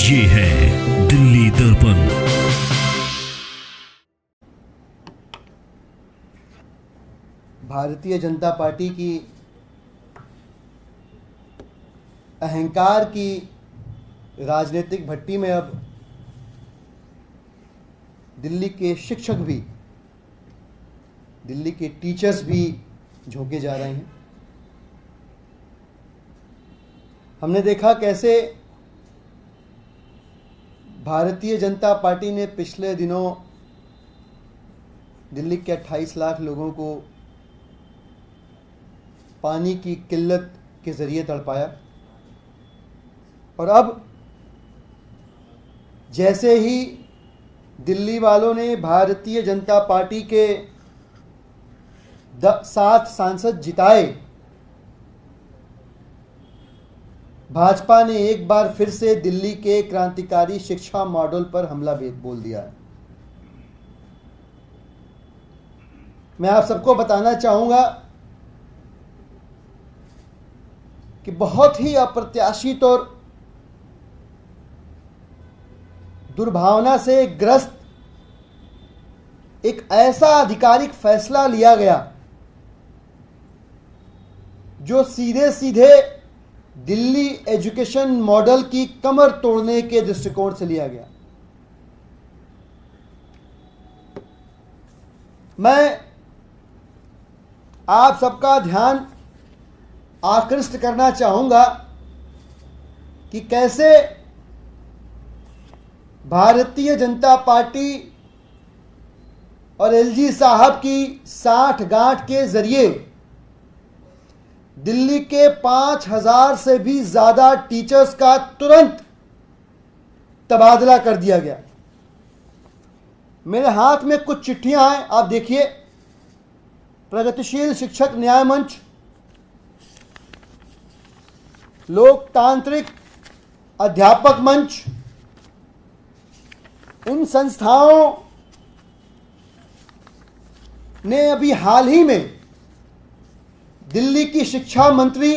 ये है दिल्ली दर्पण। भारतीय जनता पार्टी की अहंकार की राजनीतिक भट्टी में अब दिल्ली के शिक्षक भी, दिल्ली के टीचर्स भी झोंके जा रहे हैं। हमने देखा कैसे भारतीय जनता पार्टी ने पिछले दिनों दिल्ली के 28 लाख लोगों को पानी की किल्लत के ज़रिए तड़पाया, और अब जैसे ही दिल्ली वालों ने भारतीय जनता पार्टी के 7 सांसद जिताए, भाजपा ने एक बार फिर से दिल्ली के क्रांतिकारी शिक्षा मॉडल पर हमला बोल दिया है। मैं आप सबको बताना चाहूंगा कि बहुत ही अप्रत्याशित और दुर्भावना से ग्रस्त एक ऐसा आधिकारिक फैसला लिया गया जो सीधे सीधे दिल्ली एजुकेशन मॉडल की कमर तोड़ने के दृष्टिकोण से लिया गया। मैं आप सबका ध्यान आकृष्ट करना चाहूंगा कि कैसे भारतीय जनता पार्टी और एलजी साहब की 60 गांठ के जरिए दिल्ली के 5000 से भी ज्यादा टीचर्स का तुरंत तबादला कर दिया गया। मेरे हाथ में कुछ चिट्ठियां हैं, आप देखिए। प्रगतिशील शिक्षक न्याय मंच, लोकतांत्रिक अध्यापक मंच, इन संस्थाओं ने अभी हाल ही में दिल्ली की शिक्षा मंत्री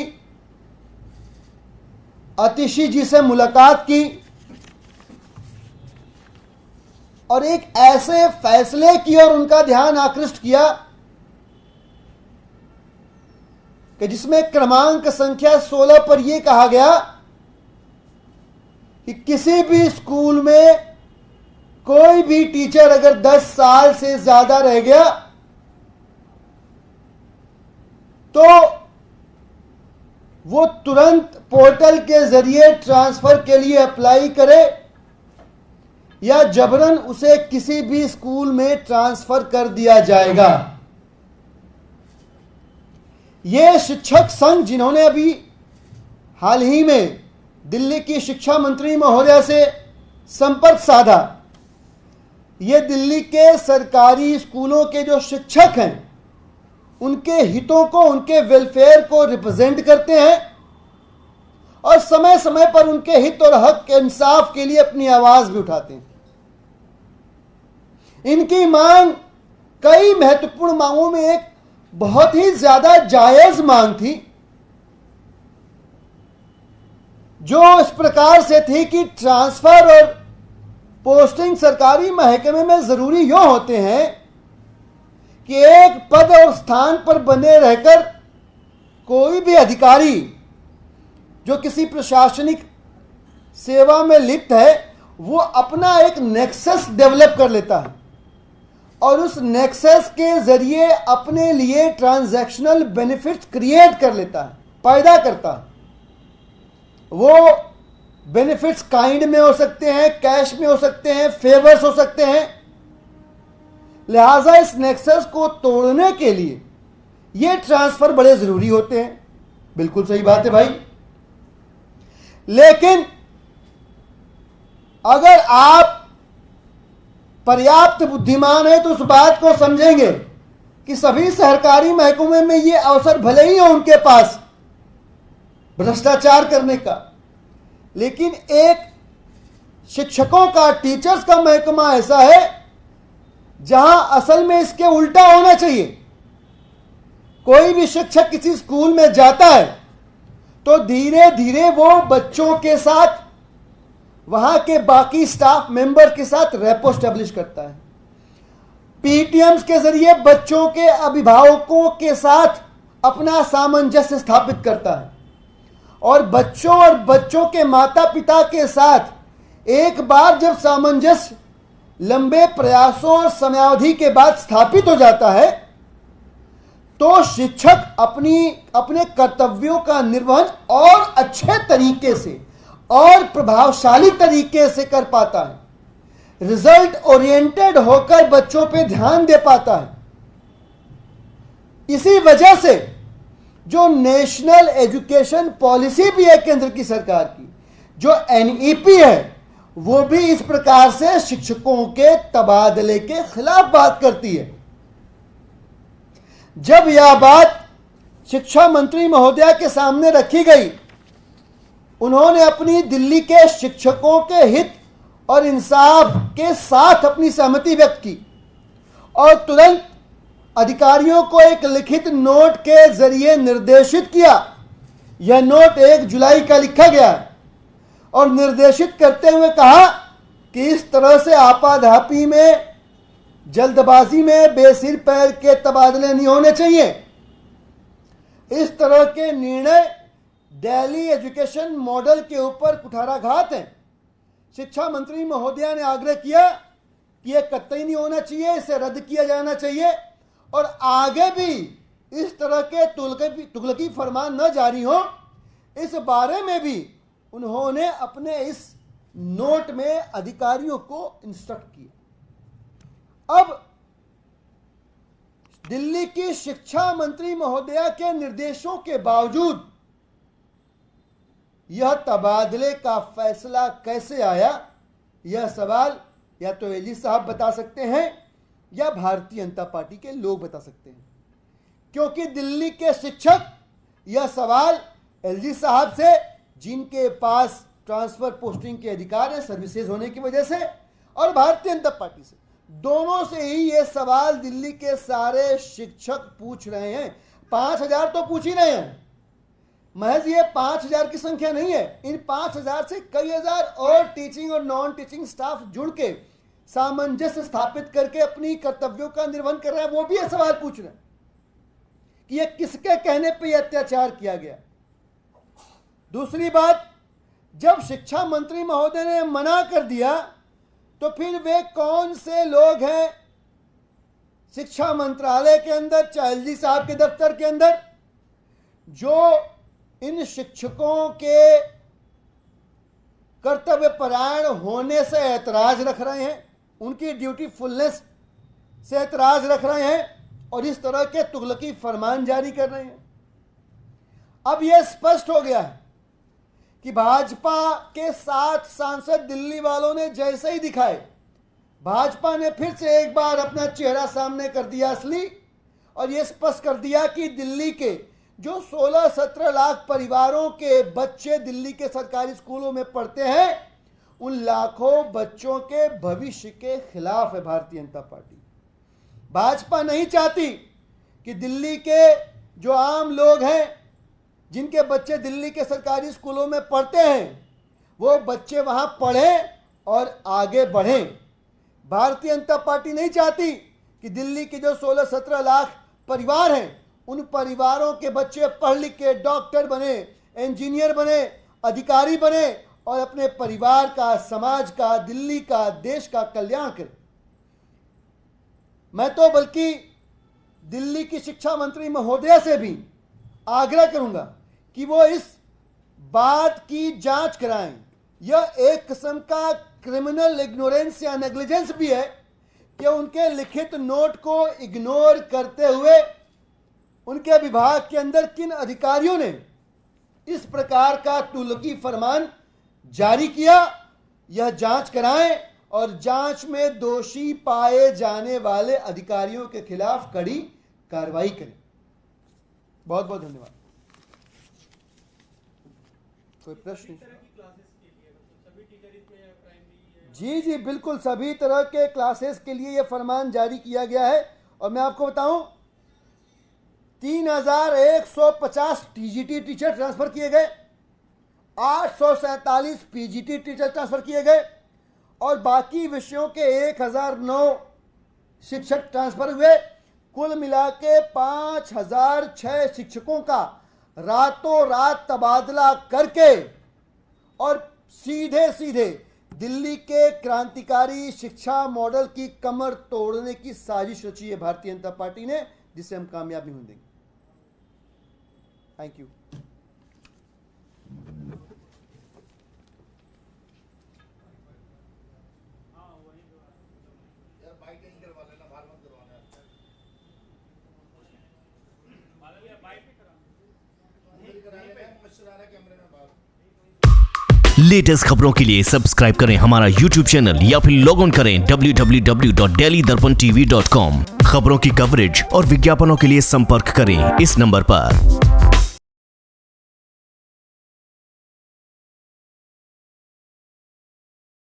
आतिशी जी से मुलाकात की और एक ऐसे फैसले की ओर उनका ध्यान आकृष्ट किया कि जिसमें क्रमांक संख्या 16 पर यह कहा गया कि किसी भी स्कूल में कोई भी टीचर अगर 10 साल से ज्यादा रह गया तो वो तुरंत पोर्टल के जरिए ट्रांसफर के लिए अप्लाई करे या जबरन उसे किसी भी स्कूल में ट्रांसफर कर दिया जाएगा। ये शिक्षक संघ, जिन्होंने अभी हाल ही में दिल्ली की शिक्षा मंत्री महोदया से संपर्क साधा, ये दिल्ली के सरकारी स्कूलों के जो शिक्षक हैं उनके हितों को, उनके वेलफेयर को रिप्रेजेंट करते हैं और समय समय पर उनके हित और हक के इंसाफ के लिए अपनी आवाज भी उठाते हैं। इनकी मांग कई महत्वपूर्ण मांगों में एक बहुत ही ज्यादा जायज मांग थी, जो इस प्रकार से थी कि ट्रांसफर और पोस्टिंग सरकारी महकमे में जरूरी यूं होते हैं कि एक पद और स्थान पर बने रहकर कोई भी अधिकारी जो किसी प्रशासनिक सेवा में लिप्त है वो अपना एक नेक्सस डेवलप कर लेता है और उस नेक्सस के जरिए अपने लिए ट्रांजैक्शनल बेनिफिट्स क्रिएट कर लेता है, पैदा करता है। वो बेनिफिट्स काइंड में हो सकते हैं, कैश में हो सकते हैं, फेवर्स हो सकते हैं। लिहाजा इस नेक्सस को तोड़ने के लिए ये ट्रांसफर बड़े जरूरी होते हैं। बिल्कुल सही बात है भाई। लेकिन अगर आप पर्याप्त बुद्धिमान है तो उस बात को समझेंगे कि सभी सरकारी महकमे में ये अवसर भले ही हो उनके पास भ्रष्टाचार करने का, लेकिन एक शिक्षकों का, टीचर्स का महकमा ऐसा है जहां असल में इसके उल्टा होना चाहिए। कोई भी शिक्षक किसी स्कूल में जाता है तो धीरे धीरे वो बच्चों के साथ वहां के बाकी स्टाफ मेंबर के साथ रेपो स्टैब्लिश करता है, पीटीएम्स के जरिए बच्चों के अभिभावकों के साथ अपना सामंजस्य स्थापित करता है और बच्चों के माता पिता के साथ एक बार जब सामंजस्य लंबे प्रयासों और समयावधि के बाद स्थापित हो जाता है तो शिक्षक अपने कर्तव्यों का निर्वहन और अच्छे तरीके से और प्रभावशाली तरीके से कर पाता है, रिजल्ट ओरिएंटेड होकर बच्चों पे ध्यान दे पाता है। इसी वजह से जो नेशनल एजुकेशन पॉलिसी भी है केंद्र की सरकार की, जो एनईपी है, वो भी इस प्रकार से शिक्षकों के तबादले के खिलाफ बात करती है। जब यह बात शिक्षा मंत्री महोदया के सामने रखी गई, उन्होंने अपनी दिल्ली के शिक्षकों के हित और इंसाफ के साथ अपनी सहमति व्यक्त की और तुरंत अधिकारियों को एक लिखित नोट के जरिए निर्देशित किया। यह नोट 1 जुलाई का लिखा गया है और निर्देशित करते हुए कहा कि इस तरह से आपाधापी में, जल्दबाजी में बेसिर पैर के तबादले नहीं होने चाहिए। इस तरह के निर्णय दिल्ली एजुकेशन मॉडल के ऊपर कुठाराघात हैं। शिक्षा मंत्री महोदया ने आग्रह किया कि यह कतई नहीं होना चाहिए, इसे रद्द किया जाना चाहिए और आगे भी इस तरह के तुगलकी फरमान न जारी हो, इस बारे में भी उन्होंने अपने इस नोट में अधिकारियों को इंस्ट्रक्ट किया। अब दिल्ली की शिक्षा मंत्री महोदया के निर्देशों के बावजूद यह तबादले का फैसला कैसे आया, यह सवाल या तो एलजी साहब बता सकते हैं या भारतीय जनता पार्टी के लोग बता सकते हैं, क्योंकि दिल्ली के शिक्षक यह सवाल एलजी साहब से, जिनके पास ट्रांसफर पोस्टिंग के अधिकार है सर्विसेज होने की वजह से, और भारतीय जनता पार्टी से, दोनों से ही ये सवाल दिल्ली के सारे शिक्षक पूछ रहे हैं। 5000 तो पूछ ही रहे हैं, महज ये 5000 की संख्या नहीं है। इन 5000 से कई हजार और टीचिंग और नॉन टीचिंग स्टाफ जुड़ के सामंजस्य स्थापित करके अपनी कर्तव्यों का निर्वहन कर रहे हैं। वो भी ये सवाल पूछ रहे हैं कि ये किसके कहने पे ये अत्याचार किया गया। दूसरी बात, जब शिक्षा मंत्री महोदय ने मना कर दिया तो फिर वे कौन से लोग हैं शिक्षा मंत्रालय के अंदर, चाहलजी साहब के दफ्तर के अंदर, जो इन शिक्षकों के कर्तव्य परायण होने से ऐतराज रख रहे हैं, उनकी ड्यूटीफुलनेस से ऐतराज रख रहे हैं और इस तरह के तुगलकी फरमान जारी कर रहे हैं। अब यह स्पष्ट हो गया है कि भाजपा के 7 सांसद दिल्ली वालों ने जैसे ही दिखाए, भाजपा ने फिर से एक बार अपना चेहरा सामने कर दिया असली, और यह स्पष्ट कर दिया कि दिल्ली के जो 16-17 लाख परिवारों के बच्चे दिल्ली के सरकारी स्कूलों में पढ़ते हैं, उन लाखों बच्चों के भविष्य के खिलाफ है भारतीय जनता पार्टी। भाजपा नहीं चाहती कि दिल्ली के जो आम लोग हैं, जिनके बच्चे दिल्ली के सरकारी स्कूलों में पढ़ते हैं, वो बच्चे वहां पढ़ें और आगे बढ़ें। भारतीय जनता पार्टी नहीं चाहती कि दिल्ली के जो 16-17 लाख परिवार हैं, उन परिवारों के बच्चे पढ़ लिख के डॉक्टर बने, इंजीनियर बने, अधिकारी बने और अपने परिवार का, समाज का, दिल्ली का, देश का कल्याण करें। मैं तो बल्कि दिल्ली की शिक्षा मंत्री महोदया से भी आग्रह करूंगा कि वो इस बात की जांच कराएं। यह एक किस्म का क्रिमिनल इग्नोरेंस या नेग्लिजेंस भी है कि उनके लिखित नोट को इग्नोर करते हुए उनके विभाग के अंदर किन अधिकारियों ने इस प्रकार का तुगलकी फरमान जारी किया। यह जांच कराएं और जांच में दोषी पाए जाने वाले अधिकारियों के खिलाफ कड़ी कार्रवाई करें। बहुत बहुत धन्यवाद। कोई प्रश्न? जी बिल्कुल, सभी तरह के क्लासेस के लिए यह फरमान जारी किया गया है। और मैं आपको बताऊं, 3150 टीजीटी टीचर ट्रांसफर किए गए 847 पीजीटी टीचर ट्रांसफर किए गए और बाकी विषयों के 1009 शिक्षक ट्रांसफर हुए। कुल मिला के 5006 शिक्षकों का रातों रात तबादला करके और सीधे सीधे दिल्ली के क्रांतिकारी शिक्षा मॉडल की कमर तोड़ने की साजिश रची है भारतीय जनता पार्टी ने, जिसे हम कामयाबी नहीं देंगे। Thank you. लेटेस्ट खबरों के लिए सब्सक्राइब करें हमारा YouTube चैनल या फिर लॉग ऑन करें www.delhidarpantv.com। खबरों की कवरेज और विज्ञापनों के लिए संपर्क करें इस नंबर पर।